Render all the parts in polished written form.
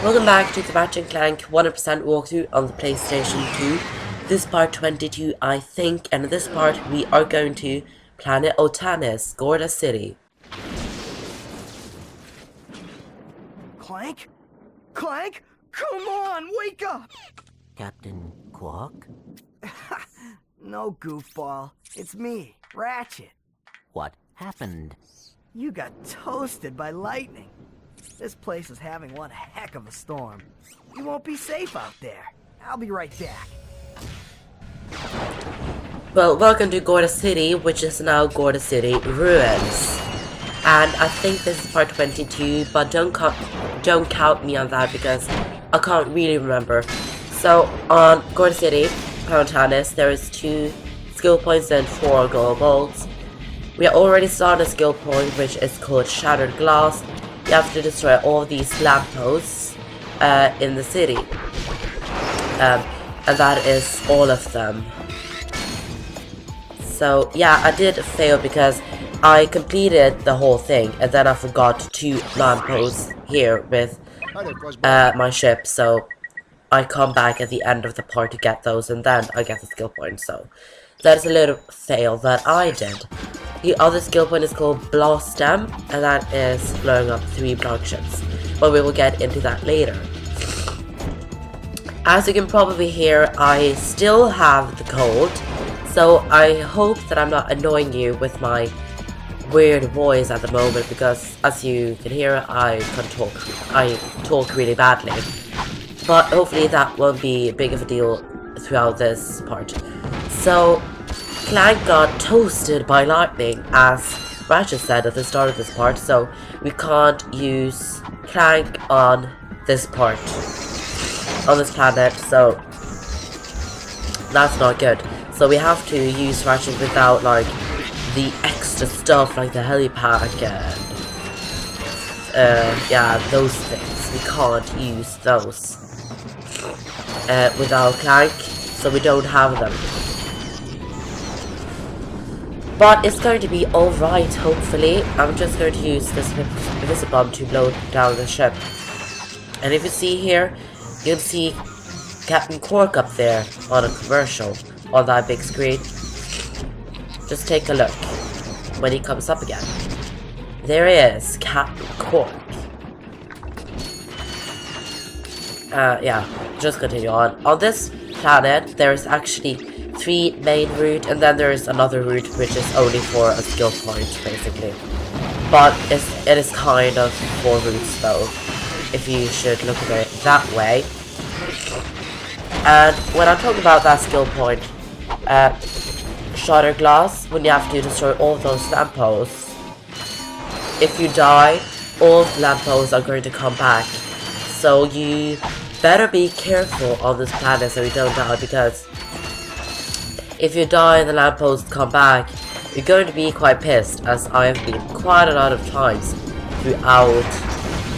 Welcome back to the Ratchet and Clank 100% walkthrough on the PlayStation 2. This part 22, I think, and in this part we are going to Planet Oltanis, Gorda City. Clank? Clank? Come on, wake up! Captain Quark? No, goofball. It's me, Ratchet. What happened? You got toasted by lightning. This place is having one heck of a storm. You won't be safe out there. I'll be right back. Well, welcome to Gorda City, which is now Gorda City Ruins. And I think this is part 22, but don't count me on that because I can't really remember. So, on Gorda City, Planet Oltanis, there is 2 skill points and 4 gold bolts. We are already started a skill point, which is called Shattered Glass. You have to destroy all these lampposts in the city. And that is all of them. So, yeah, I did fail because I completed the whole thing, and then I forgot 2 lampposts here with my ship, so I come back at the end of the part to get those, and then I get the skill point, so that is a little fail that I did. The other skill point is called Blast Stem, and that is blowing up 3 branches, but we will get into that later. As you can probably hear, I still have the cold, so I hope that I'm not annoying you with my weird voice at the moment, because as you can hear, I talk really badly. But hopefully that won't be big of a deal throughout this part. So, Clank got toasted by lightning, as Ratchet said at the start of this part, so we can't use Clank on this part, on this planet, so that's not good. So we have to use Ratchet without, like, the extra stuff, like the helipad and, yeah, those things. We can't use those without Clank, so we don't have them. But it's going to be alright, hopefully. I'm just going to use this missile bomb to blow down the ship. And if you see here, you can see Captain Quark up there on a commercial on that big screen. Just take a look when he comes up again. There he is, Captain Quark. Yeah, just continue on. On this planet, there is actually 3 main routes, and then there is another route which is only for a skill point, basically. But it is kind of 4 routes though, if you should look at it that way. And when I'm talking about that skill point, Shattered Glass, when you have to destroy all those lampposts, if you die, all the lampposts are going to come back. So you better be careful on this planet so you don't die, because if you die and the lampposts come back, you're going to be quite pissed, as I have been quite a lot of times throughout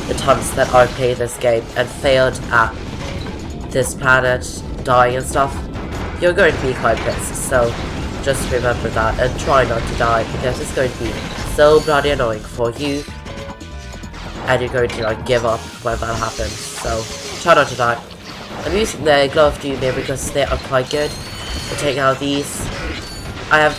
the times that I've played this game and failed at this planet, dying and stuff. You're going to be quite pissed, so just remember that and try not to die, because it's going to be so bloody annoying for you, and you're going to like give up when that happens, so try not to die. I'm using the Glove of Doom here because they are quite good. To take out these, I've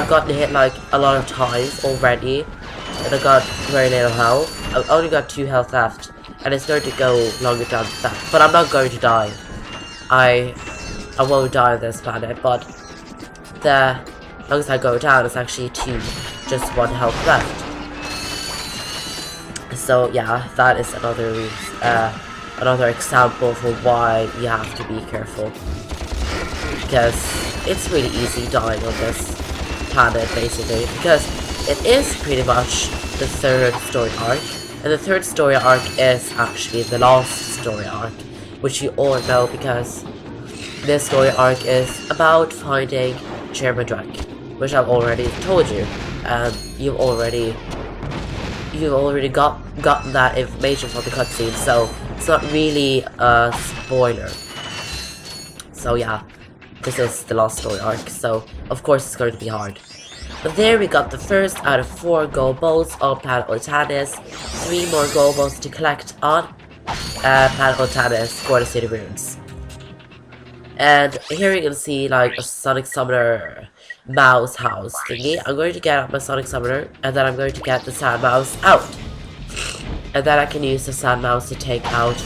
gotten hit like a lot of times already, and I got very little health. I've only got 2 health left, and it's going to go longer down than that. But I'm not going to die. I won't die on this planet, but the longest I go down is actually 2, just 1 health left. So yeah, that is another reason, another example for why you have to be careful. Because it's really easy dying on this planet, basically, because it is pretty much the 3rd story arc, and the 3rd story arc is actually the last story arc, which you all know, because this story arc is about finding Chairman Drake, which I've already told you, and you've already gotten that information from the cutscene, so it's not really a spoiler. So yeah. This is the last story arc, so of course it's going to be hard. But there we got the first out of 4 gold bolts on Planet Oltanis, 3 more gold bolts to collect on Planet Oltanis, Gorda City Ruins. And here you can see like a Sonic Summoner mouse house thingy. I'm going to get out my Sonic Summoner, and then I'm going to get the Sand Mouse out. And then I can use the Sand Mouse to take out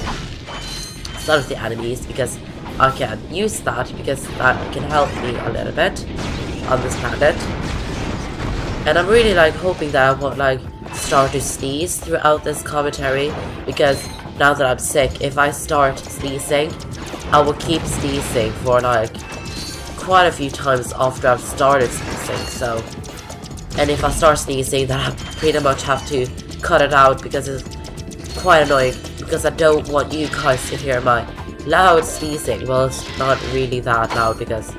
some of the enemies, because I can use that, because that can help me a little bit on this planet. And I'm really like hoping that I won't like start to sneeze throughout this commentary, because now that I'm sick, if I start sneezing, I will keep sneezing for like quite a few times after I've started sneezing. So, and if I start sneezing, then I pretty much have to cut it out, because it's quite annoying, because I don't want you guys to hear my loud sneezing. Well, it's not really that loud, because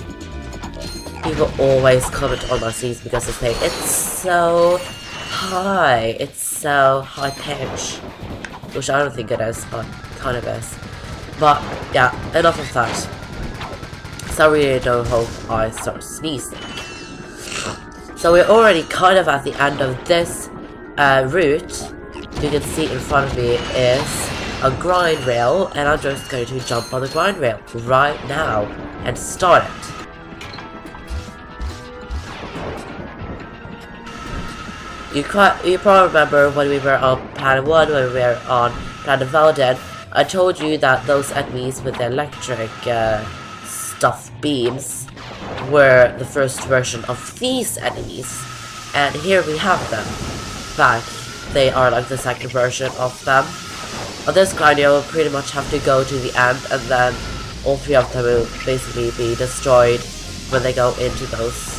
people always comment on my sneeze because they say it's so high, it's so high pitch, which I don't think it is, but kind of is. But yeah, enough of that. So I really don't hope I start sneezing. So we're already kind of at the end of this route. You can see in front of me is a grind rail, and I'm just going to jump on the grind rail right now and start it. You probably remember when we were on Planet 1, when we were on Planet Valden, I told you that those enemies with the electric stuff beams were the first version of these enemies. And here we have them back. They are like the second version of them. On this grind, you'll pretty much have to go to the end, and then all three of them will basically be destroyed when they go into those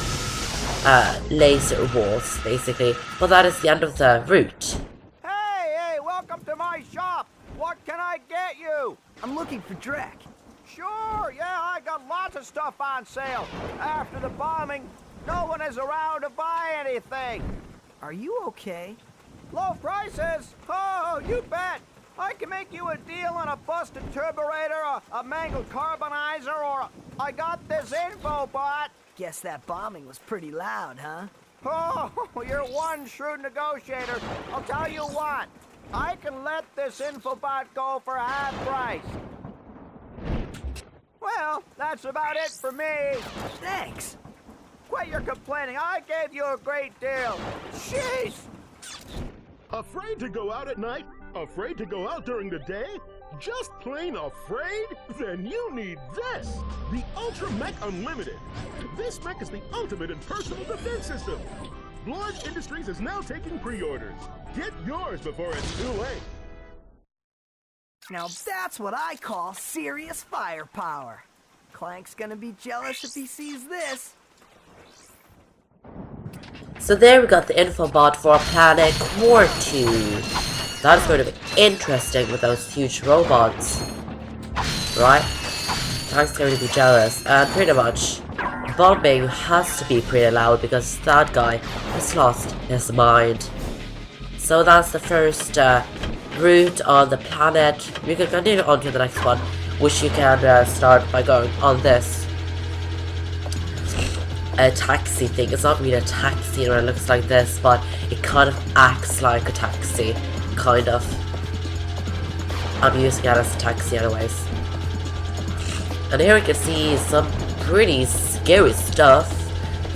laser walls, basically. But that is the end of the route. Hey, welcome to my shop. What can I get you? I'm looking for Drek. Sure, yeah, I got lots of stuff on sale. After the bombing, no one is around to buy anything. Are you okay? Low prices? Oh, you bet. I can make you a deal on a busted turburator, a mangled carbonizer, or I got this info bot. Guess that bombing was pretty loud, huh? Oh, you're one shrewd negotiator. I'll tell you what. I can let this infobot go for half price. Well, that's about it for me. Thanks. Quit your complaining. I gave you a great deal. Jeez. Afraid to go out at night? Afraid to go out during the day? Just plain afraid? Then you need this! The Ultra Mech Unlimited. This mech is the ultimate in personal defense system. Large Industries is now taking pre-orders. Get yours before it's too late. Now that's what I call serious firepower. Clank's gonna be jealous if he sees this. So there we got the infobot for Planet Quartu. That's going to be interesting with those huge robots. Right? Tank's going to be jealous. And pretty much, bombing has to be pretty loud because that guy has lost his mind. So that's the first route on the planet. We can continue on to the next one, which you can start by going on this taxi thing. It's not really a taxi when it looks like this, but it kind of acts like a taxi. Kind of. I'm using it as a taxi anyways. And here we can see some pretty scary stuff.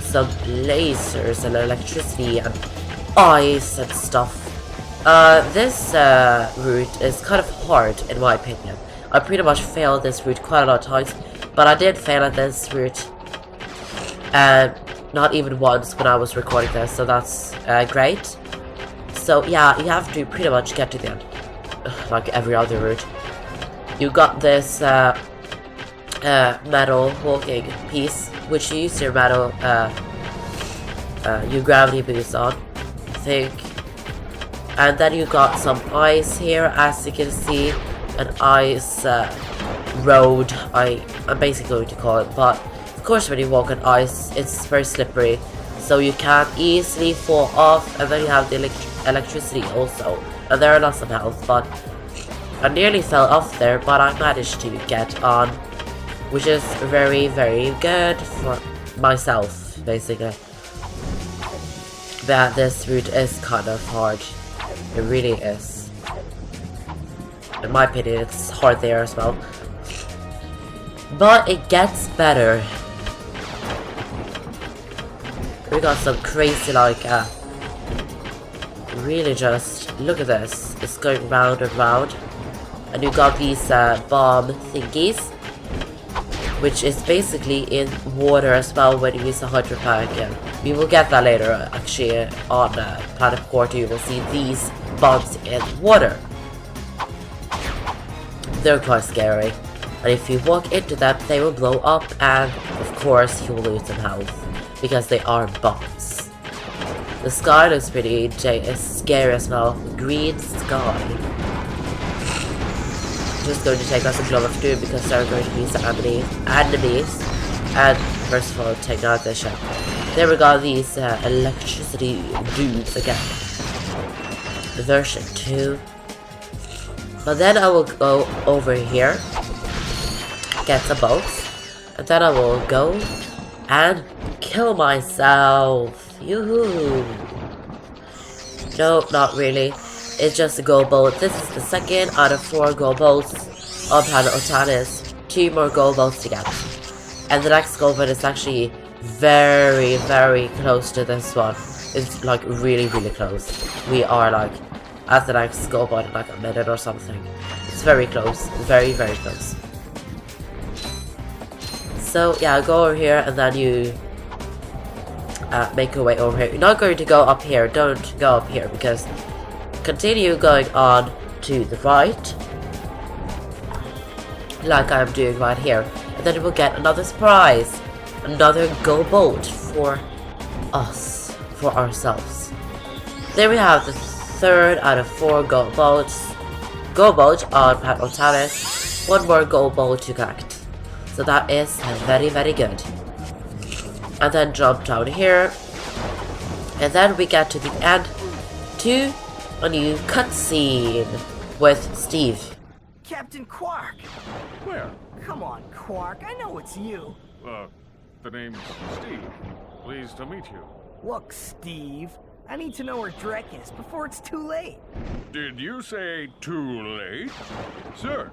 Some lasers and electricity and ice and stuff. This route is kind of hard in my opinion. I pretty much failed this route quite a lot of times, but I did fail at this route. And not even once when I was recording this, so that's great. So yeah, you have to pretty much get to the end, like every other route. You got this metal walking piece, which you use your metal, your gravity boost on, I think. And then you got some ice here, as you can see, an ice road, I'm basically going to call it, but of course when you walk on ice, it's very slippery, so you can easily fall off, and then you have the electricity also, and there are lots of health, but I nearly fell off there, but I managed to get on, which is very, very good for myself, basically. But this route is kind of hard, it really is. In my opinion, it's hard there as well. But it gets better. We got some crazy like really just look at this. It's going round and round. And you got these bomb thingies, which is basically in water as well when you use a Hydro Pack. We will get that later actually on Planet Quarter. You will see these bombs in water. They're quite scary. And if you walk into them, they will blow up, and of course you will lose some health because they are bombs. The sky looks pretty scary as well. Green sky. Just going to take us a glove of doom because there are going to be some enemies. And first of all, take out this ship. There we got these electricity dudes again. Version 2. But then I will go over here, get some boats, and then I will go and kill myself. Yoo-hoo! No, not really. It's just a gold boat. This is the second out of 4 gold boats on Planet Oltanis. 2 more gold boats to get. And the next gold boat is actually very, very close to this one. It's like really, really close. We are like at the next gold boat in like a minute or something. It's very close. Very, very close. So yeah, go over here and then you make your way over here. You're not going to go up here. Don't go up here because continue going on to the right, like I'm doing right here, and then we'll get another surprise, another gold boat for us, for ourselves. There we have the 3rd out of 4 gold boats. Gold boat on Planet Oltanis. 1 more gold boat to collect. So that is very, very good. And then jump down here, and then we get to the end to a new cutscene with Steve. Captain Quark! Where? Come on, Quark, I know it's you. The name's Steve. Pleased to meet you. Look, Steve, I need to know where Drek is before it's too late. Did you say too late? Sir,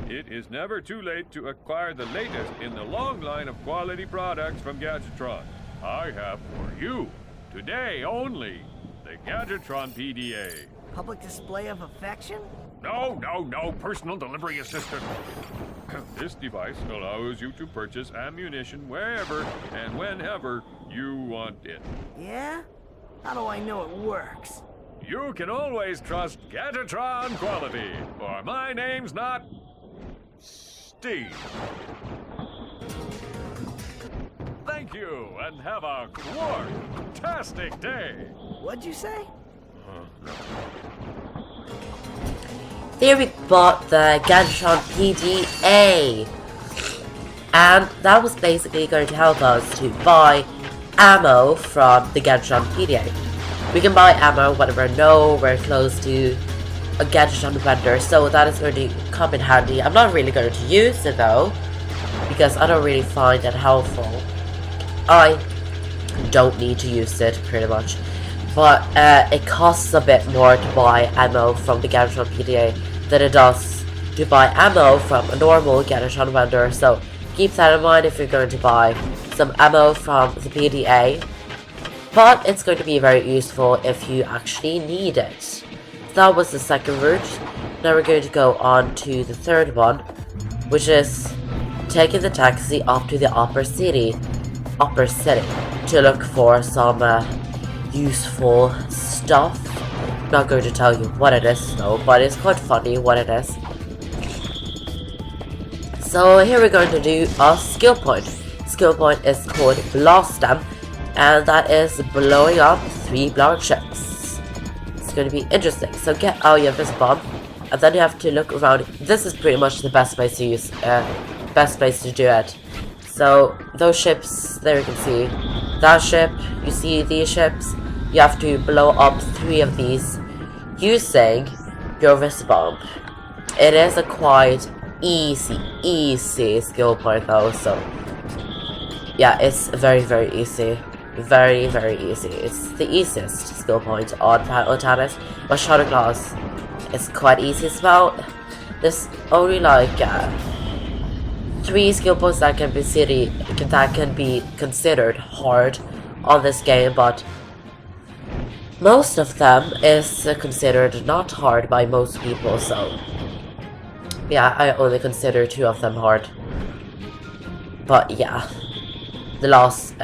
it is never too late to acquire the latest in the long line of quality products from Gadgetron. I have for you, today only, the Gadgetron PDA. Public display of affection? No, personal delivery assistant. This device allows you to purchase ammunition wherever and whenever you want it. Yeah? How do I know it works? You can always trust Gadgetron quality, or my name's not Steve. Thank you, and have a quark-tastic day. What'd you say? Here we bought the Gadgetron PDA, and that was basically going to help us to buy ammo from the Gadgetron PDA. We can buy ammo when we're nowhere close to a Gadgetron vendor, so that is going to come in handy. I'm not really going to use it though, because I don't really find it helpful. I don't need to use it pretty much, but it costs a bit more to buy ammo from the Gadgetron PDA than it does to buy ammo from a normal Gadgetron vendor, so keep that in mind if you're going to buy some ammo from the PDA. But it's going to be very useful if you actually need it. That was the second route. Now we're going to go on to the third one, which is taking the taxi up to the upper city to look for some useful stuff. I'm not going to tell you what it is though, but it's quite funny what it is. So here we're going to do a skill point. Skill point is called Blast Them, and that is blowing up 3 blown ships. It's going to be interesting. So get out your fist bomb, and then you have to look around. This is pretty much the best place to use, best place to do it. So those ships, there you can see that ship. You see these ships. You have to blow up 3 of these using your wrist bomb. It is a quite easy skill point though, so yeah, it's very easy. Very easy. It's the easiest skill point on Planet Oltanis, but Shadow Claws it's quite easy as well. There's only like 3 skill points that can be considered hard on this game, but most of them is considered not hard by most people, so yeah, I only consider 2 of them hard. But yeah, the last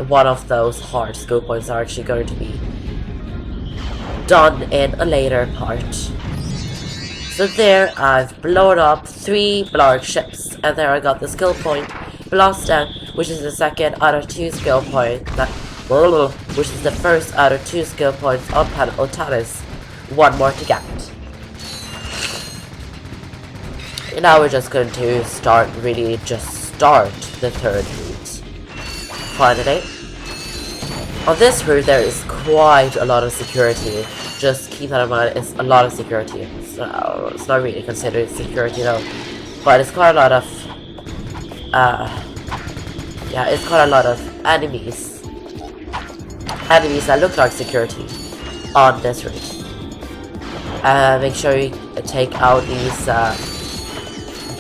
one of those hard skill points are actually going to be done in a later part. So there I've blown up 3 large ships, and there I got the skill point Blast Down, which is the second out of 2 skill points which is the first out of 2 skill points on Planet Oltanis. 1 more to get. And now we're just going to start the 3rd route. Finally. On this route there is quite a lot of security. Just keep that in mind, it's a lot of security. So it's not really considered security though. But it's quite a lot of it's quite a lot of enemies that look like security on this route. Make sure you take out these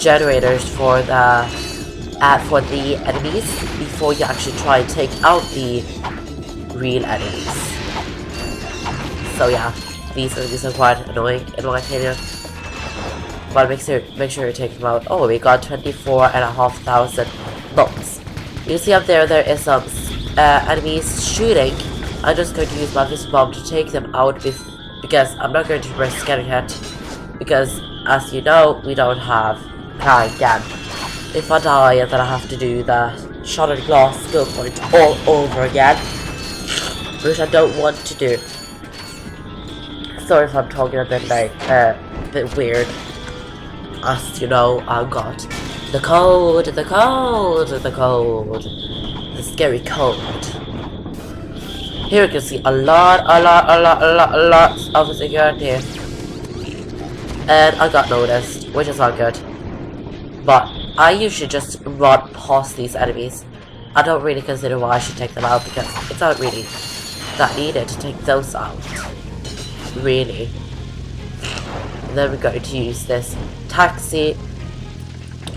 generators for the enemies before you actually try and take out the real enemies. So yeah, these enemies are quite annoying in my opinion. But make sure you take them out. Oh, we got 24,500 bombs. You see up there is some enemies shooting. I'm just going to use my fist bomb to take them out because I'm not going to risk getting hit. Because as you know, we don't have Clank, and if I die then I have to do the shattered glass skill point all over again, which I don't want to do. Sorry if I'm talking a bit like bit weird. As you know, I've got the scary cold. Here you can see a lot of security. And I got noticed, which is not good. But I usually just run past these enemies. I don't really consider why I should take them out because it's not really that needed to take those out. Really. And then we're going to use this taxi.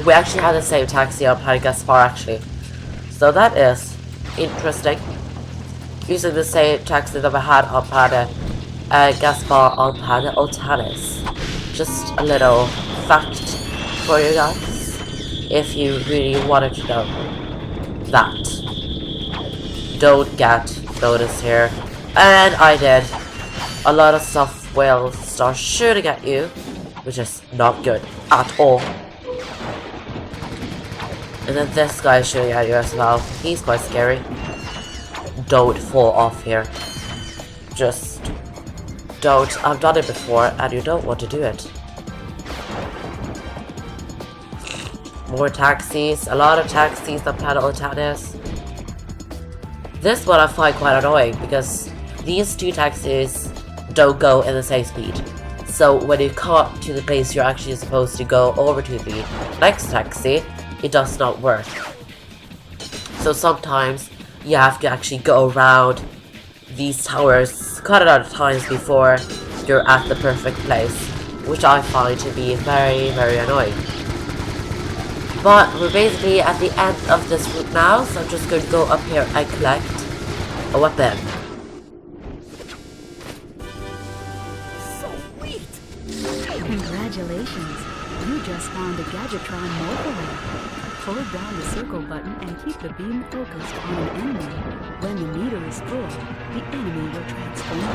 We actually have the same taxi on Planet Gaspar actually. So that is interesting. Using the same taxi that we had on Planet Gaspar on Planet Oltanis. Just a little fact for you guys, if you really wanted to know that. Don't get noticed here. And I did. A lot of stuff will start shooting at you, which is not good at all. And then this guy is shooting at you as well. He's quite scary. Don't fall off here. Just don't. I've done it before and you don't want to do it. More taxis. A lot of taxis on Planet Oltanis. This one I find quite annoying because these 2 taxis don't go in the same speed. So when you come to the place you're actually supposed to go over to the next taxi, it does not work. So sometimes you have to actually go around these towers quite a lot of times before you're at the perfect place, which I find to be very, very annoying. But we're basically at the end of this route now, so I'm just going to go up here and collect a weapon. Sweet! Congratulations! You just found a Gadgetron Morp-o-ray. Hold down the circle button and keep the beam focused on an enemy. When the meter is full, the enemy will transform.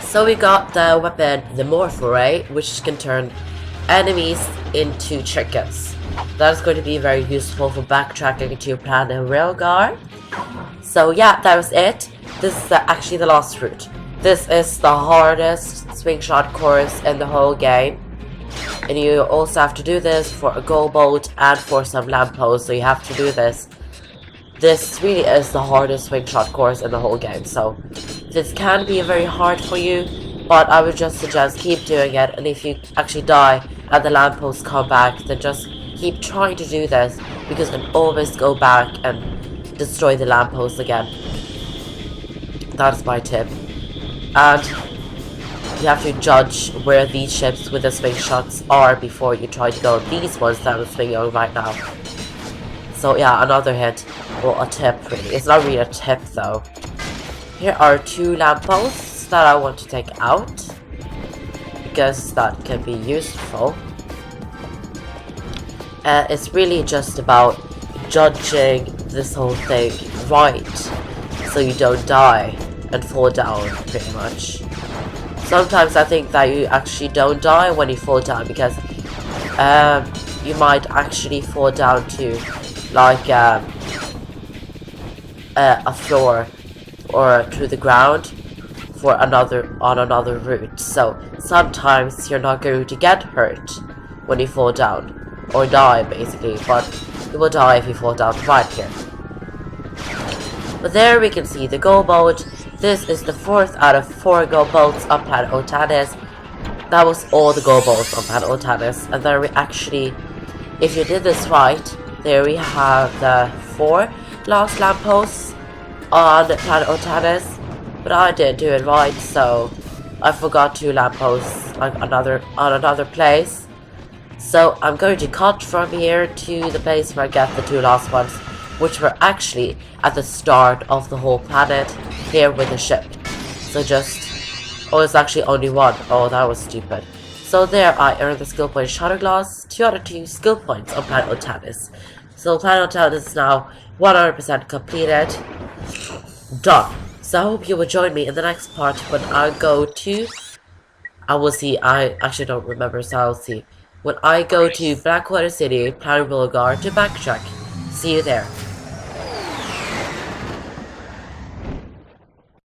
So we got the weapon, the morph-o-ray, which can turn enemies into chickens. That is going to be very useful for backtracking to Planet Railguard. So yeah, that was it. This is actually the last route. This is the hardest swing shot course in the whole game. And you also have to do this for a gold boat and for some lampposts, so you have to do this. This really is the hardest swing shot course in the whole game, so this can be very hard for you, but I would just suggest keep doing it, and if you actually die and the lampposts come back, then just keep trying to do this, because you can always go back and destroy the lamppost again. That's my tip. And you have to judge where these ships with the swing shots are before you try to go these ones that I'm swinging on right now. So yeah, another hint, or a tip really. It's not really a tip though. Here are 2 lampposts that I want to take out, because that can be useful. And it's really just about judging this whole thing right, so you don't die and fall down, pretty much. Sometimes I think that you actually don't die when you fall down, because you might actually fall down to like a floor or to the ground for another route. So sometimes you're not going to get hurt when you fall down or die basically, but you will die if you fall down right here. But there we can see the go boat. This is the 4th out of 4 go boats on Planet Oltanis. That was all the go boats on Planet Oltanis, and then we actually, if you did this right, there we have the 4 last lampposts on Planet Oltanis, but I didn't do it right, so I forgot 2 lampposts on another place. So I'm going to cut from here to the place where I get the 2 last ones, which were actually at the start of the whole planet, here with the ship. So oh, it's actually only 1. Oh, that was stupid. So there I earned the skill point Shutter Glass, 2 out of 2 skill points on Planet Oltanis. So Planet Oltanis is now 100% completed. Done. So I hope you will join me in the next part when I go to... I will see, I actually don't remember, so I'll see. When I go to Gorda City, Planet Boulevard to backtrack. See you there.